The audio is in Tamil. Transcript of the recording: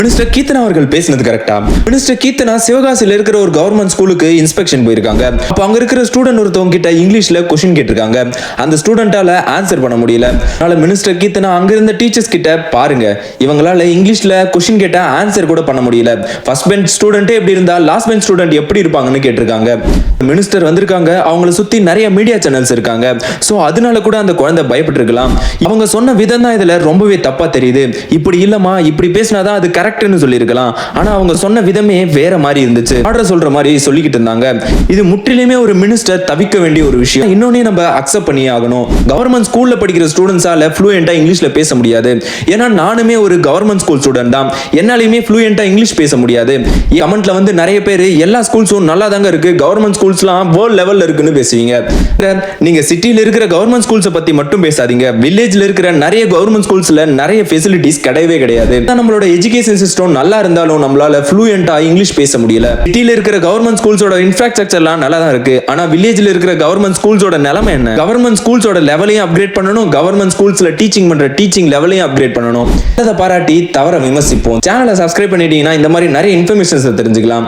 மினிஸ்டர் கீர்த்தனா அவர்கள் பேசினது கரெக்டா? மினிஸ்டர் கீர்த்தனா சிவகாசியில இருக்கிற ஒரு கவர்மெண்ட் ஸ்கூலுக்கு இன்ஸ்பெக்ஷன் போயிருக்காங்க. அப்ப அங்க இருக்கிற ஸ்டூடெண்ட் ஒருத்தவங்க கிட்ட இங்கிலீஷ்ல கொஸ்டின் கேட்டிருக்காங்க. அந்த ஸ்டூடெண்டால ஆன்சர் பண்ண முடியல. அதனால மினிஸ்டர் கீர்த்தனா அங்க இருந்த டீச்சர்ஸ் கிட்ட, பாருங்க இவங்களால இங்கிலீஷ்ல கொஸ்டின் கேட்டா ஆன்சர் கூட பண்ண முடியல. ஃபர்ஸ்ட் பெஞ்ச் ஸ்டூடெண்டே எப்படி இருந்தா லாஸ்ட் பெஞ்ச் ஸ்டூடெண்ட் எப்படி இருப்பாங்கன்னு கேட்டிருக்காங்க. மினிஸ்டர் வந்திருக்காங்க, அவங்கள சுத்தி நிறைய மீடியா சேனல்ஸ் இருக்காங்க. சோ அதனால கூட அந்த குழந்தை பயப்பட்டு இருக்கலாம். அவங்க சொன்ன விதம் தான் இதுல ரொம்பவே தப்பா தெரியுது. இப்படி இல்லமா, இப்படி பேசினாதான் அது கரெக்ட்னு சொல்லியிருக்கலாம். ஆனா அவங்க சொன்ன விதமே வேற மாதிரி இருந்துச்சு. ஆர்டர் சொல்ற மாதிரி சொல்லிக்கிட்டு இருந்தாங்க. இது முற்றிலுமே ஒரு மினிஸ்டர் தவிக்க வேண்டிய ஒரு விஷயம். இன்னொன்னே நம்ம அக்செப்ட் பண்ணி ஆகணும். கவர்மெண்ட் ஸ்கூல்ல படிக்கிற ஸ்டூடெண்ட்ஸால ஃப்ளூயண்டா இங்கிலீஷ்ல பேச முடியாது. ஏன்னா நானுமே ஒரு கவர்மெண்ட் ஸ்கூல் ஸ்டூடெண்ட் தான். என்னாலுமே ஃப்ளூயண்டா இங்கிலீஷ் பேச முடியாது. கமெண்ட்ல வந்து நிறைய பேர் எல்லா ஸ்கூல்ஸும் நல்லா தாங்க இருக்கு, கவர்மெண்ட் ஸ்கூல்ஸ்லாம் வேர்ல்ட் லெவல்ல இருக்குன்னு பேசுவீங்க. நீங்க சிட்டில இருக்கிற கவர்மெண்ட் ஸ்கூல்ஸை பத்தி மட்டும் பேசாதீங்க. வில்லேஜ்ல இருக்கிற நிறைய கவர்மெண்ட் ஸ்கூல்ஸ்ல நிறைய ஃபெசிலிட்டிஸ் கிடையவே கிடையாது. நம்மளோட எஜுகேஷன் சிஸ்டம் நல்லா இருந்தாலும் நம்மளால ஃப்ளூயண்டா இங்கிலீஷ் பேச முடியல. சிட்டில இருக்கிற கவர்மெண்ட் ஸ்கூல்ஸோட இன்ஃப்ராஸ்ட்ரக்சர்லாம் நல்லா தான் இருக்கு. ஆனா வில்லேஜ்ல இருக்கிற கவர்மெண்ட் ஸ்கூல்ஸோட நிலைமை என்ன? கவர்மெண்ட் ஸ்கூல்ஸோட லெவலையும் அப்கிரேட் பண்ணணும், கவர்மெண்ட் ஸ்கூல்ஸ்ல டீச்சிங் பண்ற டீச்சிங் லெவலையும் அப்கிரேட் பண்ணணும். அதை பாராட்டி தவற விமர்சிப்போம். சேனலை சப்ஸ்கிரைப் பண்ணிட்டீங்கன்னா இந்த மாதிரி நிறைய இன்ஃபர்மேஷன்ஸ் தெரிஞ்சுக்கலாம்.